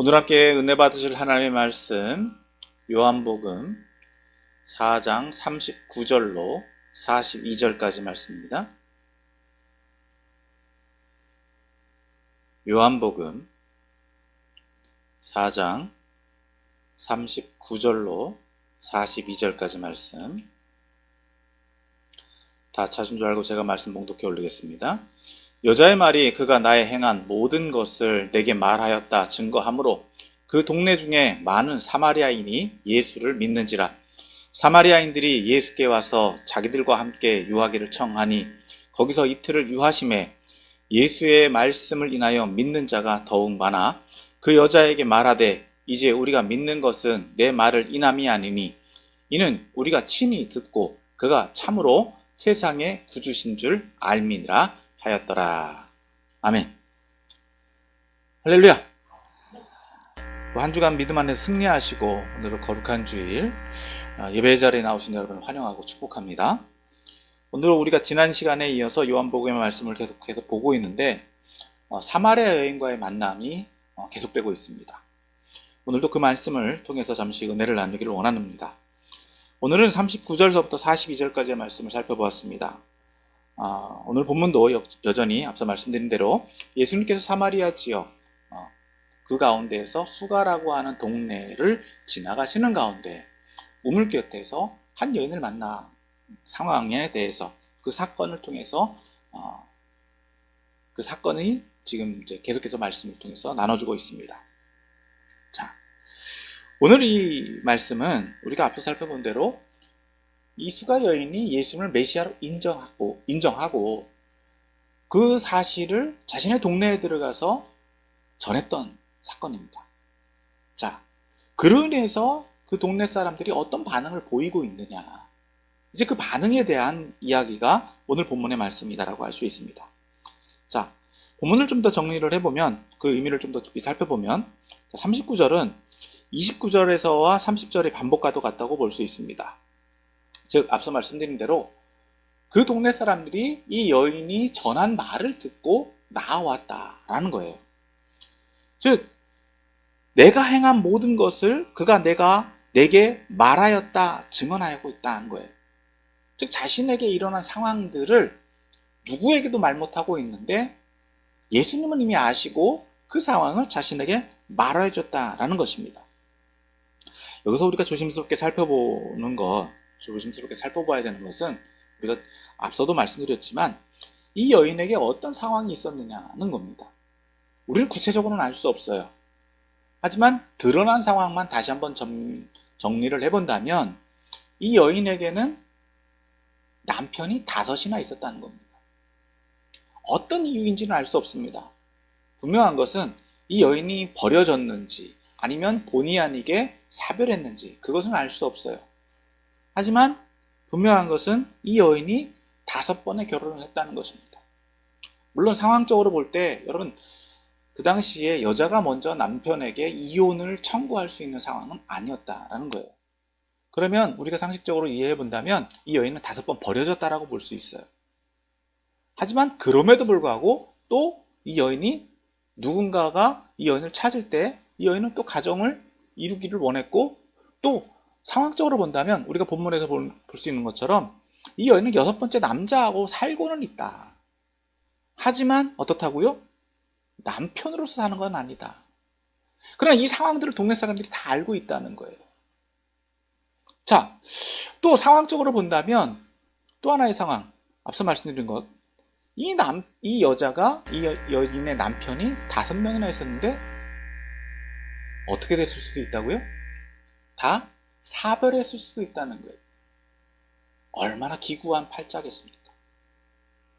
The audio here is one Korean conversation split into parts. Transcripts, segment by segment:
오늘 함께 은혜 받으실 하나님의 말씀 요한복음 4장 39절로 42절까지 말씀입니다. 요한복음 4장 39절로 42절까지 말씀. 다 찾은 줄 알고 제가 말씀 봉독해 올리겠습니다. 여자의 말이 그가 나의 행한 모든 것을 내게 말하였다 증거하므로 그 동네 중에 많은 사마리아인이 예수를 믿는지라. 사마리아인들이 예수께 와서 자기들과 함께 유하기를 청하니 거기서 이틀을 유하심에 예수의 말씀을 인하여 믿는 자가 더욱 많아 그 여자에게 말하되 이제 우리가 믿는 것은 내 말을 인함이 아니니 이는 우리가 친히 듣고 그가 참으로 세상의 구주신 줄 알미니라 하였더라. 아멘. 할렐루야. 한 주간 믿음 안에서 승리하시고 오늘은 거룩한 주일 예배 자리에 나오신 여러분을 환영하고 축복합니다. 오늘 우리가 지난 시간에 이어서 요한복음의 말씀을 계속해서 보고 있는데 사마리아 여인과의 만남이 계속되고 있습니다. 오늘도 그 말씀을 통해서 잠시 은혜를 나누기를 원합니다. 오늘은 39절서부터 42절까지의 말씀을 살펴보았습니다. 오늘 본문도 여전히 앞서 말씀드린 대로 예수님께서 사마리아 지역 그 가운데에서 수가라고 하는 동네를 지나가시는 가운데 우물 곁에서 한 여인을 만난 상황에 대해서 그 사건을 통해서 그 사건이 지금 이제 계속해서 말씀을 통해서 나눠주고 있습니다. 자, 오늘 이 말씀은 우리가 앞서 살펴본 대로 이 수가 여인이 예수님을 메시아로 인정하고 그 사실을 자신의 동네에 들어가서 전했던 사건입니다. 자, 그로 인해서 그 동네 사람들이 어떤 반응을 보이고 있느냐, 이제 그 반응에 대한 이야기가 오늘 본문의 말씀이다라고 할 수 있습니다. 자, 본문을 좀 더 정리를 해보면, 그 의미를 좀 더 깊이 살펴보면 39절은 29절에서와 30절의 반복과도 같다고 볼 수 있습니다. 즉 앞서 말씀드린 대로 그 동네 사람들이 이 여인이 전한 말을 듣고 나아왔다라는 거예요. 즉 내가 행한 모든 것을 그가 내게 말하였다 증언하고 있다는 거예요. 즉 자신에게 일어난 상황들을 누구에게도 말 못하고 있는데 예수님은 이미 아시고 그 상황을 자신에게 말해줬다라는 것입니다. 여기서 우리가 조심스럽게 살펴봐야 되는 것은 우리가 앞서도 말씀드렸지만 이 여인에게 어떤 상황이 있었느냐는 겁니다. 우리는 구체적으로는 알 수 없어요. 하지만 드러난 상황만 다시 한번 정리를 해본다면 이 여인에게는 남편이 5이나 있었다는 겁니다. 어떤 이유인지는 알 수 없습니다. 분명한 것은 이 여인이 버려졌는지 아니면 본의 아니게 사별했는지 그것은 알 수 없어요. 하지만 분명한 것은 이 여인이 5번의 결혼을 했다는 것입니다. 물론 상황적으로 볼 때 여러분 그 당시에 여자가 먼저 남편에게 이혼을 청구할 수 있는 상황은 아니었다라는 거예요. 그러면 우리가 상식적으로 이해해 본다면 이 여인은 5번 버려졌다라고 볼 수 있어요. 하지만 그럼에도 불구하고 또 이 여인이 누군가가 이 여인을 찾을 때 이 여인은 또 가정을 이루기를 원했고 또 상황적으로 본다면 우리가 본문에서 볼 수 있는 것처럼 이 여인은 6번째 남자하고 살고는 있다. 하지만 어떻다고요? 남편으로서 사는 건 아니다. 그러나 이 상황들을 동네 사람들이 다 알고 있다는 거예요. 자, 또 상황적으로 본다면 또 하나의 상황, 앞서 말씀드린 것, 이 여자가 이 여인의 남편이 5명이나 있었는데 어떻게 됐을 수도 있다고요? 다 사별했을 수도 있다는 거예요. 얼마나 기구한 팔자겠습니까?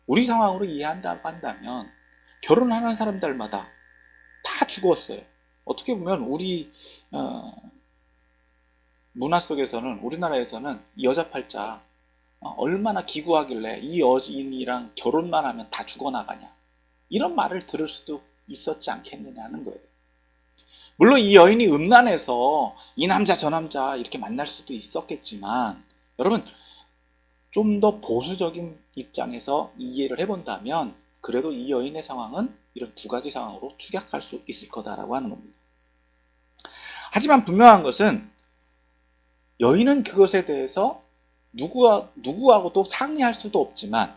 우리 상황으로 이해한다고 한다면 결혼하는 사람들마다 다 죽었어요. 어떻게 보면 우리 문화 속에서는, 우리나라에서는 여자 팔자 얼마나 기구하길래 이 여인이랑 결혼만 하면 다 죽어나가냐, 이런 말을 들을 수도 있었지 않겠느냐는 거예요. 물론 이 여인이 음란해서 이 남자 저 남자 이렇게 만날 수도 있었겠지만 여러분 좀 더 보수적인 입장에서 이해를 해본다면 그래도 이 여인의 상황은 이런 2가지 상황으로 축약할 수 있을 거다라고 하는 겁니다. 하지만 분명한 것은 여인은 그것에 대해서 누구하고도 상의할 수도 없지만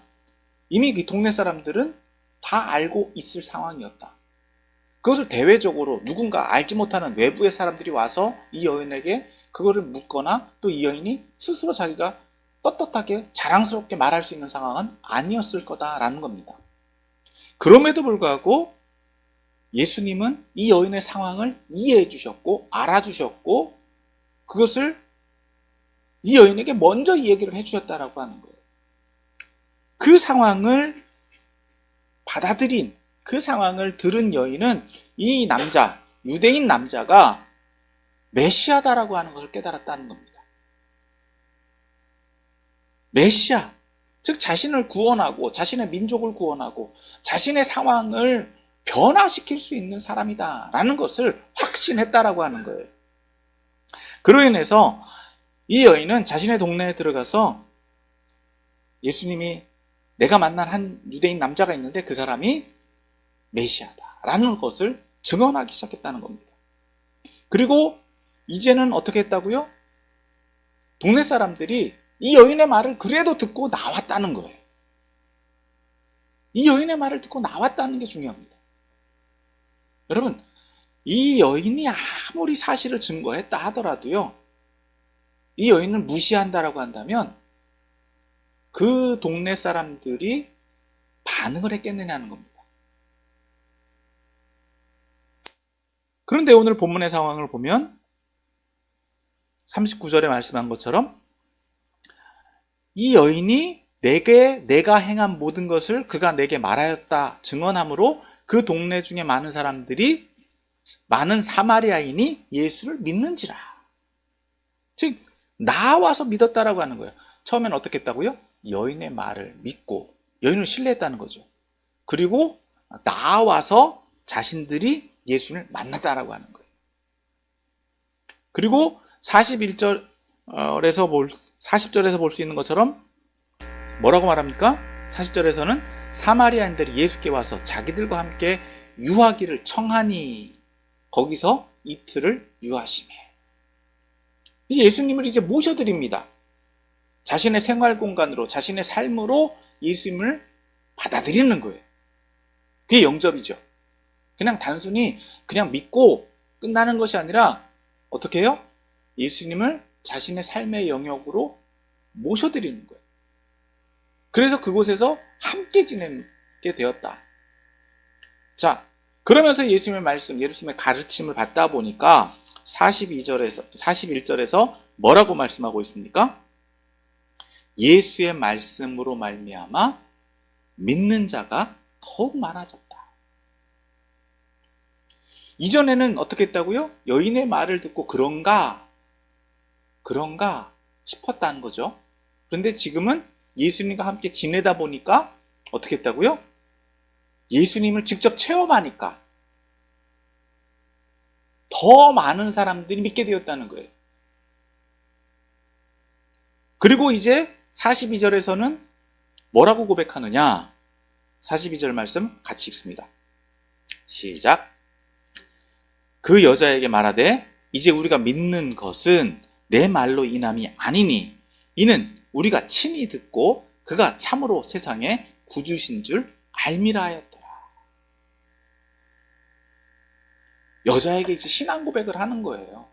이미 그 동네 사람들은 다 알고 있을 상황이었다. 그것을 대외적으로 누군가 알지 못하는 외부의 사람들이 와서 이 여인에게 그거를 묻거나 또 이 여인이 스스로 자기가 떳떳하게 자랑스럽게 말할 수 있는 상황은 아니었을 거다라는 겁니다. 그럼에도 불구하고 예수님은 이 여인의 상황을 이해해 주셨고 알아주셨고 그것을 이 여인에게 먼저 이 얘기를 해주셨다라고 하는 거예요. 그 상황을 받아들인, 그 상황을 들은 여인은 이 남자, 유대인 남자가 메시아다라고 하는 것을 깨달았다는 겁니다. 메시아, 즉 자신을 구원하고 자신의 민족을 구원하고 자신의 상황을 변화시킬 수 있는 사람이다라는 것을 확신했다라고 하는 거예요. 그로 인해서 이 여인은 자신의 동네에 들어가서 예수님이 내가 만난 한 유대인 남자가 있는데 그 사람이 메시아다라는 것을 증언하기 시작했다는 겁니다. 그리고 이제는 어떻게 했다고요? 동네 사람들이 이 여인의 말을 그래도 듣고 나왔다는 거예요. 이 여인의 말을 듣고 나왔다는 게 중요합니다. 여러분, 이 여인이 아무리 사실을 증거했다 하더라도요, 이 여인을 무시한다라고 한다면 그 동네 사람들이 반응을 했겠느냐는 겁니다. 그런데 오늘 본문의 상황을 보면 39절에 말씀한 것처럼 이 여인이 내가 행한 모든 것을 그가 내게 말하였다 증언함으로 그 동네 중에 많은 사람들이 많은 사마리아인이 예수를 믿는지라. 즉 나와서 믿었다라고 하는 거예요. 처음엔 어떻게 했다고요? 여인의 말을 믿고 여인을 신뢰했다는 거죠. 그리고 나와서 자신들이 예수를 만났다라고 하는 거예요. 그리고 40절에서 볼 수 있는 것처럼 뭐라고 말합니까? 40절에서는 사마리아인들이 예수께 와서 자기들과 함께 유하기를 청하니 거기서 이틀을 유하시매. 예수님을 이제 모셔드립니다. 자신의 생활 공간으로, 자신의 삶으로 예수님을 받아들이는 거예요. 그게 영접이죠. 그냥 단순히 그냥 믿고 끝나는 것이 아니라 어떻게 해요? 예수님을 자신의 삶의 영역으로 모셔드리는 거예요. 그래서 그곳에서 함께 지내게 되었다. 자, 그러면서 예수님의 말씀, 예수님의 가르침을 받다 보니까 41절에서 뭐라고 말씀하고 있습니까? 예수의 말씀으로 말미암아 믿는 자가 더욱 많아졌다. 이전에는 어떻게 했다고요? 여인의 말을 듣고 그런가 싶었다는 거죠. 그런데 지금은 예수님과 함께 지내다 보니까 어떻게 했다고요? 예수님을 직접 체험하니까 더 많은 사람들이 믿게 되었다는 거예요. 그리고 이제 42절에서는 뭐라고 고백하느냐? 42절 말씀 같이 읽습니다. 시작. 그 여자에게 말하되 이제 우리가 믿는 것은 내 말로 인함이 아니니 이는 우리가 친히 듣고 그가 참으로 세상에 구주신 줄 알미라 하였더라. 여자에게 이제 신앙 고백을 하는 거예요.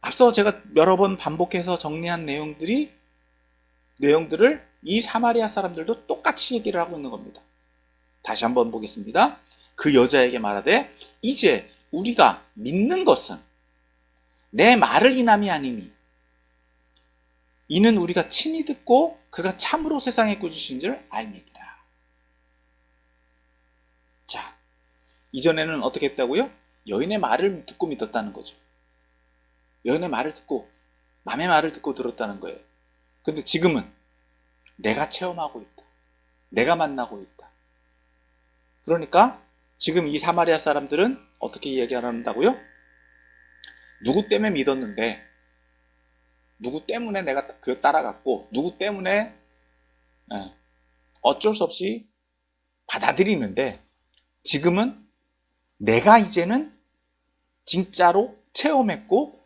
앞서 제가 여러 번 반복해서 정리한 내용들을 이 사마리아 사람들도 똑같이 얘기를 하고 있는 겁니다. 다시 한번 보겠습니다. 그 여자에게 말하되 이제 우리가 믿는 것은 내 말을 인함이 아니니 이는 우리가 친히 듣고 그가 참으로 세상에 구주신 줄 알미니라. 자, 이전에는 어떻게 했다고요? 여인의 말을 듣고 믿었다는 거죠. 여인의 말을 듣고 남의 말을 듣고 들었다는 거예요. 근데 지금은 내가 체험하고 있다. 내가 만나고 있다. 그러니까 지금 이 사마리아 사람들은 어떻게 이야기한다고요? 누구 때문에 믿었는데, 누구 때문에 내가 그 따라갔고, 누구 때문에 어쩔 수 없이 받아들이는데, 지금은 내가 이제는 진짜로 체험했고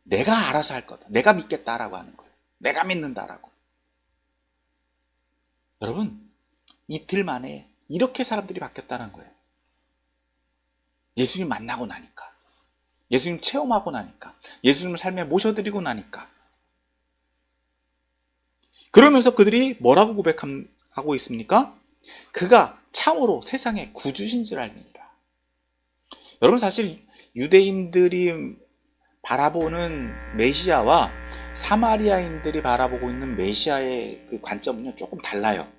내가 알아서 할 거다. 내가 믿겠다라고 하는 거예요. 내가 믿는다라고. 여러분, 이틀 만에 이렇게 사람들이 바뀌었다는 거예요. 예수님 만나고 나니까. 예수님 체험하고 나니까. 예수님을 삶에 모셔드리고 나니까. 그러면서 그들이 뭐라고 고백하고 있습니까? 그가 참으로 세상의 구주신 줄 알니라. 여러분, 사실 유대인들이 바라보는 메시아와 사마리아인들이 바라보고 있는 메시아의 그 관점은요, 조금 달라요.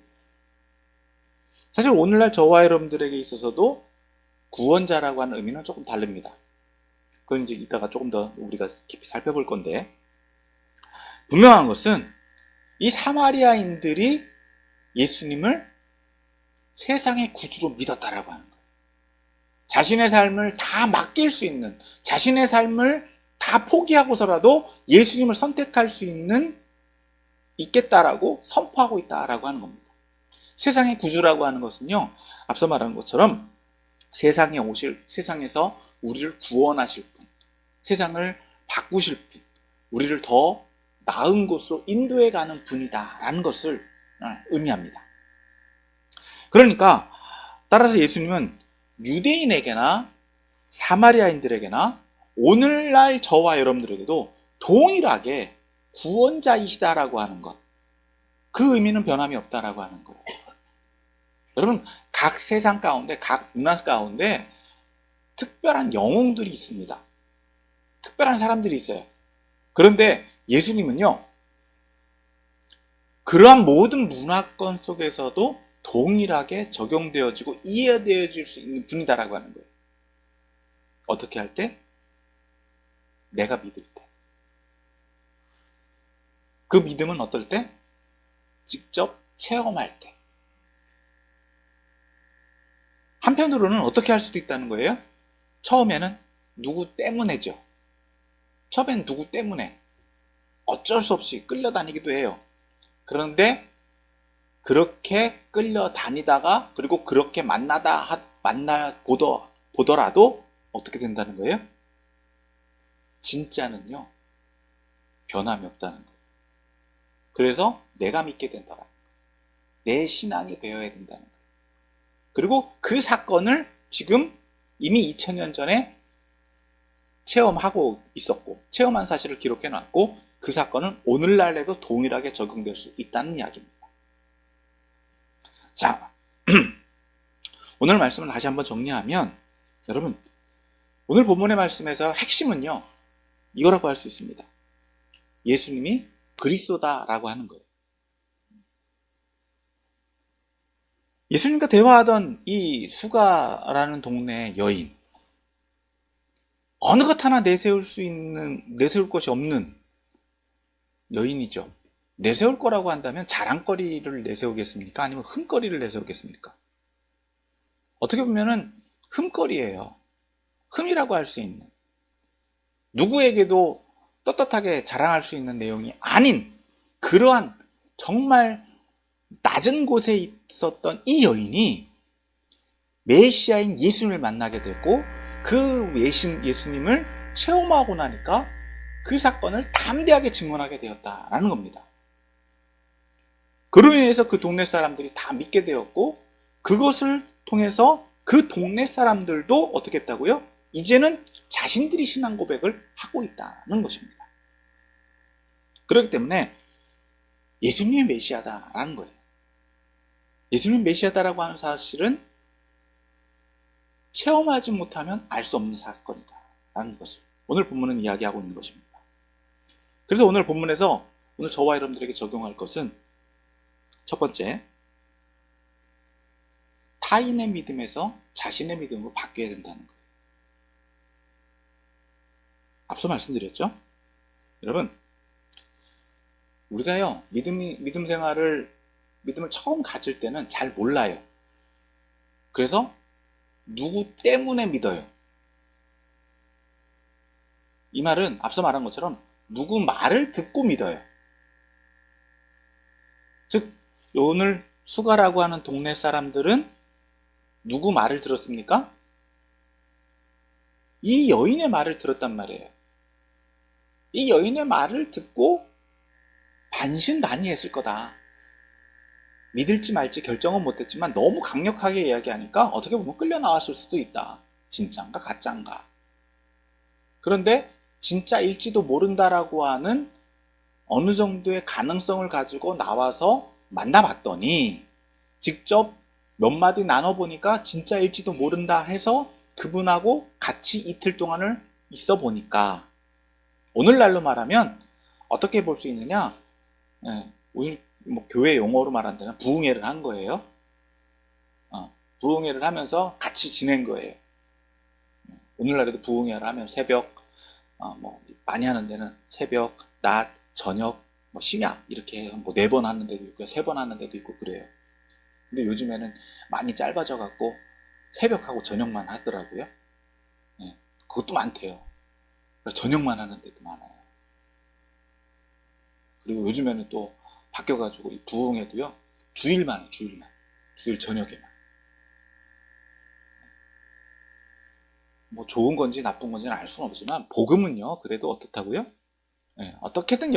사실 오늘날 저와 여러분들에게 있어서도 구원자라고 하는 의미는 조금 다릅니다. 그건 이제 이따가 조금 더 우리가 깊이 살펴볼 건데, 분명한 것은 이 사마리아인들이 예수님을 세상의 구주로 믿었다라고 하는 거예요. 자신의 삶을 다 맡길 수 있는, 자신의 삶을 다 포기하고서라도 예수님을 선택할 수 있겠다라고 선포하고 있다라고 하는 겁니다. 세상의 구주라고 하는 것은요, 앞서 말한 것처럼 세상에 오실, 세상에서 우리를 구원하실 분, 세상을 바꾸실 분, 우리를 더 나은 곳으로 인도해가는 분이다라는 것을 의미합니다. 그러니까 따라서 예수님은 유대인에게나 사마리아인들에게나 오늘날 저와 여러분들에게도 동일하게 구원자이시다라고 하는 것, 그 의미는 변함이 없다라고 하는 거예요. 여러분, 각 세상 가운데, 각 문화 가운데 특별한 영웅들이 있습니다. 특별한 사람들이 있어요. 그런데 예수님은요, 그러한 모든 문화권 속에서도 동일하게 적용되어지고 이해되어질 수 있는 분이다라고 하는 거예요. 어떻게 할 때? 내가 믿을 때. 그 믿음은 어떨 때? 직접 체험할 때. 한편으로는 어떻게 할 수도 있다는 거예요? 처음에는 누구 때문에죠. 처음엔 누구 때문에 어쩔 수 없이 끌려다니기도 해요. 그런데 그렇게 끌려다니다가 그리고 그렇게 보더라도 어떻게 된다는 거예요? 진짜는요, 변함이 없다는 거예요. 그래서 내가 믿게 된다는 거예요. 내 신앙이 되어야 된다는 거예요. 그리고 그 사건을 지금 이미 2000년 전에 체험하고 있었고, 체험한 사실을 기록해 놨고, 그 사건은 오늘날에도 동일하게 적용될 수 있다는 이야기입니다. 자, 오늘 말씀을 다시 한번 정리하면, 여러분, 오늘 본문의 말씀에서 핵심은요, 이거라고 할 수 있습니다. 예수님이 그리스도다라고 하는 거예요. 예수님과 대화하던 이 수가라는 동네 여인, 어느 것 하나 내세울 것이 없는 여인이죠. 내세울 거라고 한다면 자랑거리를 내세우겠습니까? 아니면 흠거리를 내세우겠습니까? 어떻게 보면은 흠거리예요. 흠이라고 할 수 있는, 누구에게도 떳떳하게 자랑할 수 있는 내용이 아닌 그러한 정말 낮은 곳에 있었던 이 여인이 메시아인 예수님을 만나게 되고 그 예수님을 체험하고 나니까 그 사건을 담대하게 증언하게 되었다라는 겁니다. 그로 인해서 그 동네 사람들이 다 믿게 되었고, 그것을 통해서 그 동네 사람들도 어떻게 했다고요? 이제는 자신들이 신앙 고백을 하고 있다는 것입니다. 그렇기 때문에 예수님이 메시아다라는 거예요. 예수님이 메시아다라고 하는 사실은 체험하지 못하면 알 수 없는 사건이다라는 것을 오늘 본문은 이야기하고 있는 것입니다. 그래서 오늘 본문에서 오늘 저와 여러분들에게 적용할 것은 첫 번째, 타인의 믿음에서 자신의 믿음으로 바뀌어야 된다는 거예요. 앞서 말씀드렸죠? 여러분, 우리가요, 믿음을 처음 가질 때는 잘 몰라요. 그래서 누구 때문에 믿어요. 이 말은 앞서 말한 것처럼 누구 말을 듣고 믿어요. 즉, 오늘 수가라고 하는 동네 사람들은 누구 말을 들었습니까? 이 여인의 말을 들었단 말이에요. 이 여인의 말을 듣고 반신반의했을 거다. 믿을지 말지 결정은 못했지만 너무 강력하게 이야기하니까 어떻게 보면 끌려 나왔을 수도 있다. 진짜인가 가짜인가. 그런데 진짜일지도 모른다라고 하는 어느 정도의 가능성을 가지고 나와서 만나봤더니 직접 몇 마디 나눠보니까 진짜일지도 모른다 해서 그분하고 같이 이틀 동안을 있어 보니까 오늘날로 말하면 어떻게 볼 수 있느냐, 우리 뭐 교회 용어로 말한다면 부흥회를 한 거예요. 부흥회를 하면서 같이 지낸 거예요. 오늘날에도 부흥회를 하면 새벽, 뭐 많이 하는 데는 새벽, 낮, 저녁, 뭐 심야 이렇게 뭐 4번 하는 데도 있고 3번 하는 데도 있고 그래요. 근데 요즘에는 많이 짧아져 갖고 새벽하고 저녁만 하더라고요. 그것도 많대요. 그래서 저녁만 하는 데도 많아요. 그리고 요즘에는 또 바뀌어가지고 이 부흥회도요 주일만 해요. 주일 저녁에만. 뭐 좋은 건지 나쁜 건지는 알 수는 없지만 복음은요 그래도 어떻다고요? 어떻게든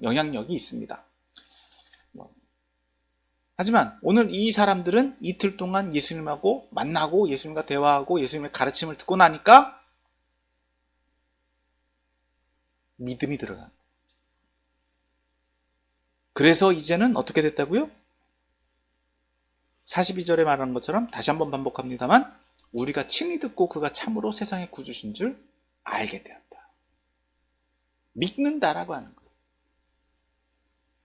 영향력이 있습니다. 하지만 오늘 이 사람들은 이틀 동안 예수님하고 만나고 예수님과 대화하고 예수님의 가르침을 듣고 나니까 믿음이 들어간. 그래서 이제는 어떻게 됐다고요? 42절에 말하는 것처럼 다시 한번 반복합니다만 우리가 친히 듣고 그가 참으로 세상의 구주신 줄 알게 되었다. 믿는다라고 하는 거예요.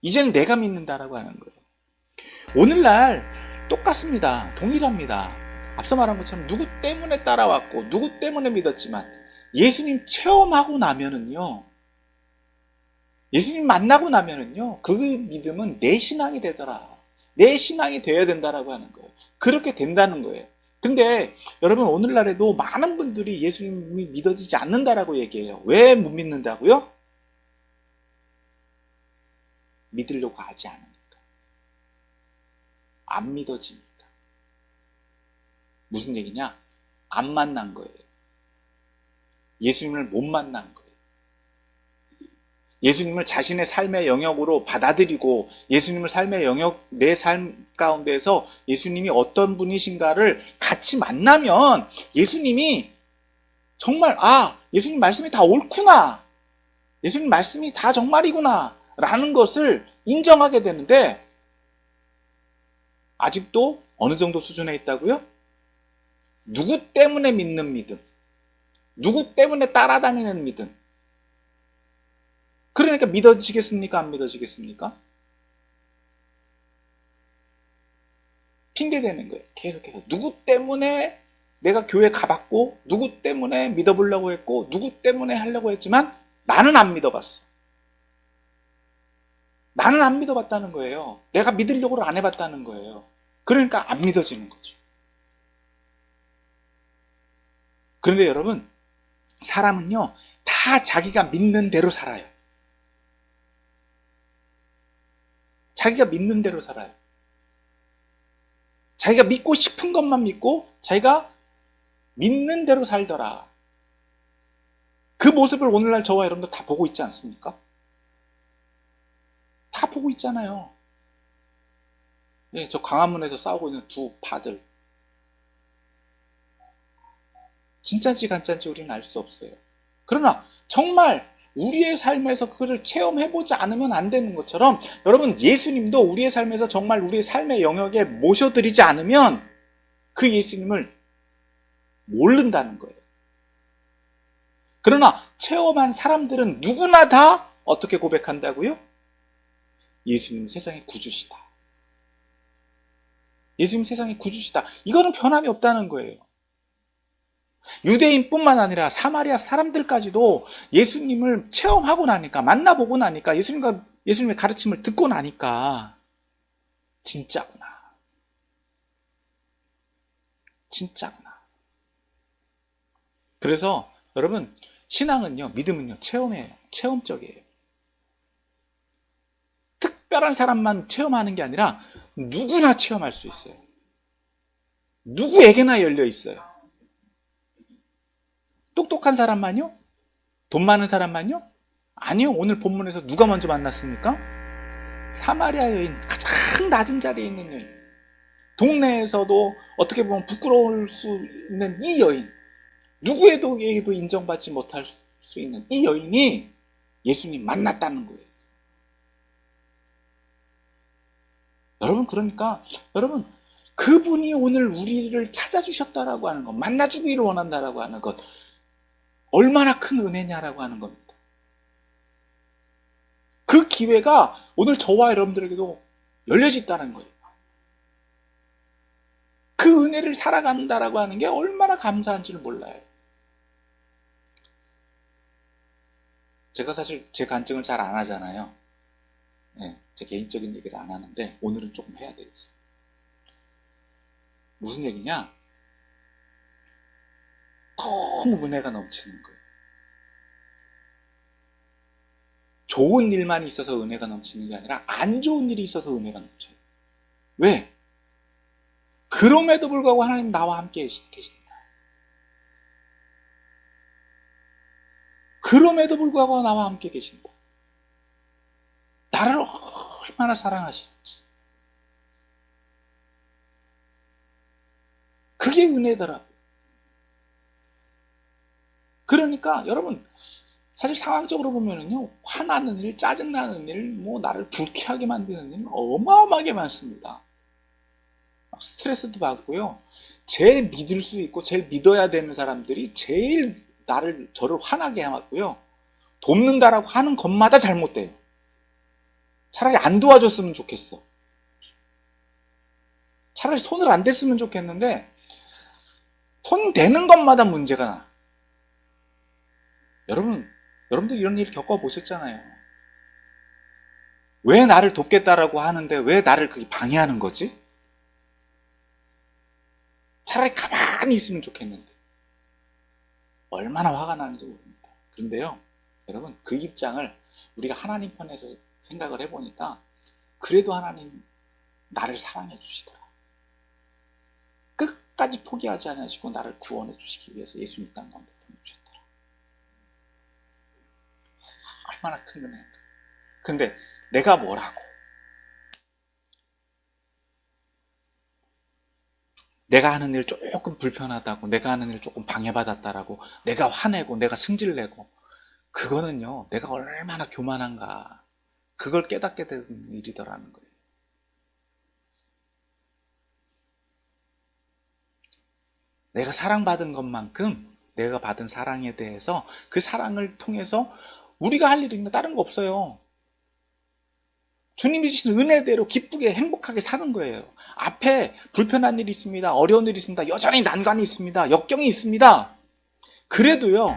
이제는 내가 믿는다라고 하는 거예요. 오늘날 똑같습니다. 동일합니다. 앞서 말한 것처럼 누구 때문에 따라왔고 누구 때문에 믿었지만 예수님 체험하고 나면은요, 예수님 만나고 나면은요, 그 믿음은 내 신앙이 되더라. 내 신앙이 되어야 된다라고 하는 거예요. 그렇게 된다는 거예요. 근데 여러분 오늘날에도 많은 분들이 예수님이 믿어지지 않는다라고 얘기해요. 왜 못 믿는다고요? 믿으려고 하지 않으니까. 안 믿어지니까. 무슨 얘기냐? 안 만난 거예요. 예수님을 못 만난 거예요. 예수님을 자신의 삶의 영역으로 받아들이고 예수님을 삶의 영역, 내 삶 가운데서 예수님이 어떤 분이신가를 같이 만나면 예수님이 정말 예수님 말씀이 다 옳구나, 예수님 말씀이 다 정말이구나 라는 것을 인정하게 되는데 아직도 어느 정도 수준에 있다고요? 누구 때문에 믿는 믿음, 누구 때문에 따라다니는 믿음. 그러니까 믿어지겠습니까? 안 믿어지겠습니까? 핑계대는 거예요. 계속해서. 누구 때문에 내가 교회 가봤고 누구 때문에 믿어보려고 했고 누구 때문에 하려고 했지만 나는 안 믿어봤어. 나는 안 믿어봤다는 거예요. 내가 믿으려고 안 해봤다는 거예요. 그러니까 안 믿어지는 거죠. 그런데 여러분, 사람은요 다 자기가 믿는 대로 살아요. 자기가 믿는 대로 살아요. 자기가 믿고 싶은 것만 믿고 자기가 믿는 대로 살더라. 그 모습을 오늘날 저와 여러분도 다 보고 있지 않습니까? 다 보고 있잖아요. 저 광화문에서 싸우고 있는 두 파들. 진짜인지 가짜인지 우리는 알 수 없어요. 그러나 정말 우리의 삶에서 그것을 체험해보지 않으면 안 되는 것처럼 여러분 예수님도 우리의 삶에서 정말 우리의 삶의 영역에 모셔드리지 않으면 그 예수님을 모른다는 거예요. 그러나 체험한 사람들은 누구나 다 어떻게 고백한다고요? 예수님 세상의 구주시다. 예수님 세상의 구주시다. 이거는 변함이 없다는 거예요. 유대인뿐만 아니라 사마리아 사람들까지도 예수님을 체험하고 나니까, 만나보고 나니까, 예수님의 가르침을 듣고 나니까 진짜구나. 진짜구나. 그래서 여러분, 신앙은요, 믿음은요, 체험이에요. 체험적이에요. 특별한 사람만 체험하는 게 아니라 누구나 체험할 수 있어요. 누구에게나 열려 있어요. 똑똑한 사람만요? 돈 많은 사람만요? 아니요. 오늘 본문에서 누가 먼저 만났습니까? 사마리아 여인, 가장 낮은 자리에 있는 여인. 동네에서도 어떻게 보면 부끄러울 수 있는 이 여인, 누구에게도 인정받지 못할 수 있는 이 여인이 예수님 만났다는 거예요. 여러분, 그러니까 여러분, 그분이 오늘 우리를 찾아주셨다라고 하는 것, 만나주기를 원한다라고 하는 것, 얼마나 큰 은혜냐라고 하는 겁니다. 그 기회가 오늘 저와 여러분들에게도 열려져 있다는 거예요. 그 은혜를 살아간다라고 하는 게 얼마나 감사한 줄 몰라요. 제가 사실 제 간증을 잘 안 하잖아요. 네, 제 개인적인 얘기를 안 하는데 오늘은 조금 해야 되겠어요. 무슨 얘기냐? 너무 은혜가 넘치는 거예요. 좋은 일만 있어서 은혜가 넘치는 게 아니라 안 좋은 일이 있어서 은혜가 넘쳐요. 왜? 그럼에도 불구하고 하나님 나와 함께 계신다. 그럼에도 불구하고 나와 함께 계신다. 나를 얼마나 사랑하시는지. 그게 은혜더라고요. 그러니까 여러분, 사실 상황적으로 보면은요, 화나는 일, 짜증나는 일, 뭐 나를 불쾌하게 만드는 일 어마어마하게 많습니다. 스트레스도 받고요. 제일 믿을 수 있고 제일 믿어야 되는 사람들이 제일 저를 화나게 하고요. 돕는다라고 하는 것마다 잘못돼요. 차라리 안 도와줬으면 좋겠어. 차라리 손을 안 댔으면 좋겠는데 손 대는 것마다 문제가 나. 여러분들 이런 일 겪어보셨잖아요. 왜 나를 돕겠다라고 하는데 왜 나를 그게 방해하는 거지? 차라리 가만히 있으면 좋겠는데 얼마나 화가 나는지 모릅니다. 그런데요, 여러분, 그 입장을 우리가 하나님 편에서 생각을 해보니까 그래도 하나님 나를 사랑해 주시더라. 끝까지 포기하지 않으시고 나를 구원해 주시기 위해서 예수님 땅 가운데 보내주셨더라. 얼마나 큰 은혜인가. 근데 내가 뭐라고? 내가 하는 일 조금 불편하다고, 내가 하는 일 조금 방해받았다라고, 내가 화내고, 내가 승질내고, 그거는요, 내가 얼마나 교만한가. 그걸 깨닫게 되는 일이더라는 거예요. 내가 사랑받은 것만큼 내가 받은 사랑에 대해서 그 사랑을 통해서 우리가 할 일은 다른 거 없어요. 주님이 주신 은혜대로 기쁘게 행복하게 사는 거예요. 앞에 불편한 일이 있습니다. 어려운 일이 있습니다. 여전히 난관이 있습니다. 역경이 있습니다. 그래도요,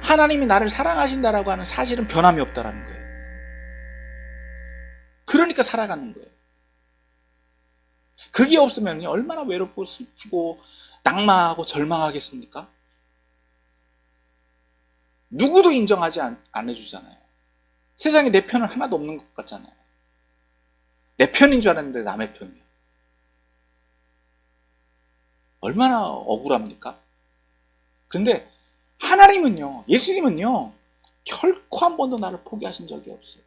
하나님이 나를 사랑하신다라고 하는 사실은 변함이 없다라는 거예요. 그러니까 살아가는 거예요. 그게 없으면 얼마나 외롭고 슬프고 낙마하고 절망하겠습니까? 누구도 인정하지 안 해주잖아요. 세상에 내 편은 하나도 없는 것 같잖아요. 내 편인 줄 알았는데 남의 편이에요. 얼마나 억울합니까? 그런데 하나님은요, 예수님은요, 결코 한 번도 나를 포기하신 적이 없어요.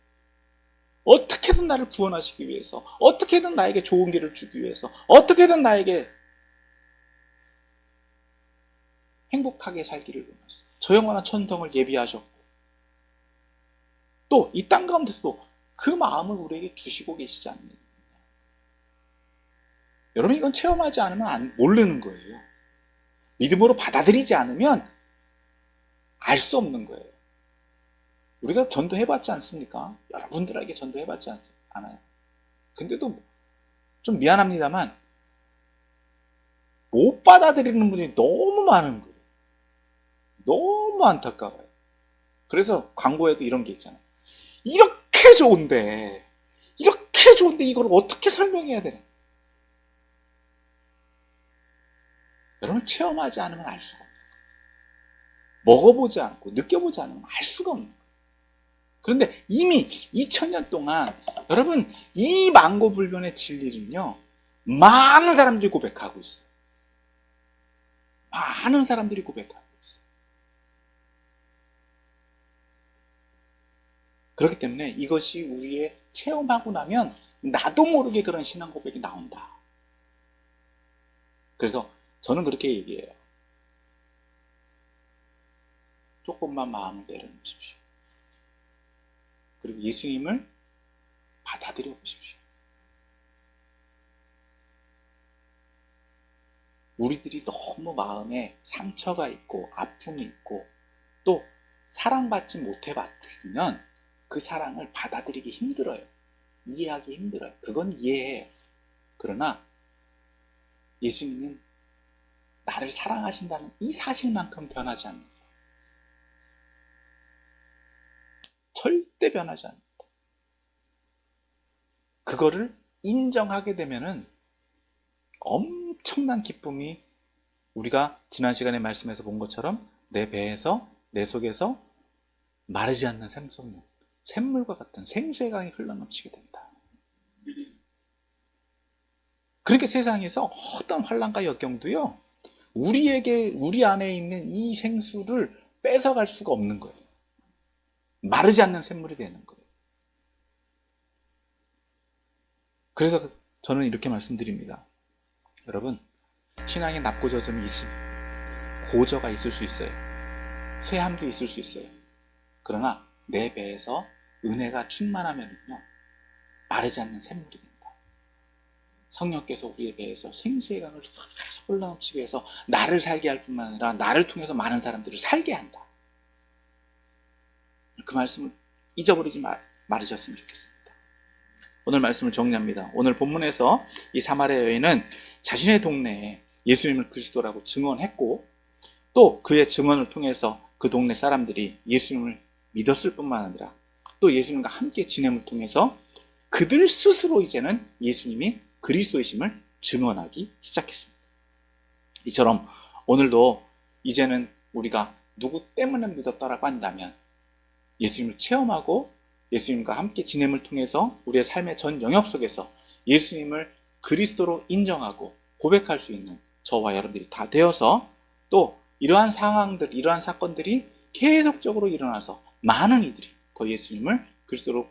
어떻게든 나를 구원하시기 위해서, 어떻게든 나에게 좋은 길을 주기 위해서, 어떻게든 나에게 행복하게 살기를 원하셨어요. 저 영원한 천성을 예비하셨고, 또 이 땅 가운데서도 그 마음을 우리에게 주시고 계시지 않느냐. 여러분, 이건 체험하지 않으면 모르는 거예요. 믿음으로 받아들이지 않으면 알 수 없는 거예요. 우리가 전도해봤지 않습니까? 여러분들에게 전도해봤지 않아요. 근데도 좀 미안합니다만 못 받아들이는 분이 너무 많은 거예요. 너무 안타까워요. 그래서 광고에도 이런 게 있잖아요. 이렇게 좋은데 이걸 어떻게 설명해야 되나? 여러분, 체험하지 않으면 알 수가 없는 거예요. 먹어보지 않고 느껴보지 않으면 알 수가 없는 거예요. 그런데 이미 2000년 동안 여러분, 이 만고불변의 진리는요, 많은 사람들이 고백하고 있어요. 많은 사람들이 고백하고 있어요. 그렇기 때문에 이것이 우리의 체험하고 나면 나도 모르게 그런 신앙 고백이 나온다. 그래서 저는 그렇게 얘기해요. 조금만 마음을 내려놓으십시오. 그리고 예수님을 받아들여 보십시오. 우리들이 너무 마음에 상처가 있고 아픔이 있고 또 사랑받지 못해 봤으면 그 사랑을 받아들이기 힘들어요. 이해하기 힘들어요. 그건 이해해요. 그러나 예수님은 나를 사랑하신다는 이 사실만큼 변하지 않는다. 절대 변하지 않는다. 그거를 인정하게 되면은 엄청난 기쁨이 우리가 지난 시간에 말씀에서 본 것처럼 내 배에서 내 속에서 마르지 않는 샘솟는 샘물과 같은 생수의 강이 흘러넘치게 된다. 그러니까 세상에서 어떤 환난과 역경도요, 우리 안에 있는 이 생수를 뺏어갈 수가 없는 거예요. 마르지 않는 샘물이 되는 거예요. 그래서 저는 이렇게 말씀드립니다. 여러분, 신앙에 납고저점이 고저가 있을 수 있어요. 쇠함도 있을 수 있어요. 그러나 내 배에서 은혜가 충만하면요, 마르지 않는 샘물이 된다. 성령께서 우리의 배에서 생수의 강을 계속 흘러넘치게 해서 나를 살게 할 뿐만 아니라 나를 통해서 많은 사람들을 살게 한다. 그 말씀을 잊어버리지 말으셨으면 좋겠습니다. 오늘 말씀을 정리합니다. 오늘 본문에서 이 사마리아 여인은 자신의 동네에 예수님을 그리스도라고 증언했고 또 그의 증언을 통해서 그 동네 사람들이 예수님을 믿었을 뿐만 아니라 또 예수님과 함께 지냄을 통해서 그들 스스로 이제는 예수님이 그리스도이심을 증언하기 시작했습니다. 이처럼 오늘도 이제는 우리가 누구 때문에 믿었다라고 한다면 예수님을 체험하고 예수님과 함께 지냄을 통해서 우리의 삶의 전 영역 속에서 예수님을 그리스도로 인정하고 고백할 수 있는 저와 여러분들이 다 되어서 또 이러한 상황들, 이러한 사건들이 계속적으로 일어나서 많은 이들이 더 예수님을 그리스도로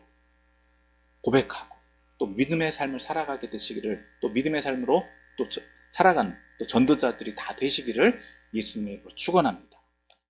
고백하고 또 믿음의 삶을 살아가게 되시기를, 또 믿음의 삶으로 또 살아가는 또 전도자들이 다 되시기를 예수님의 이름으로 축원합니다.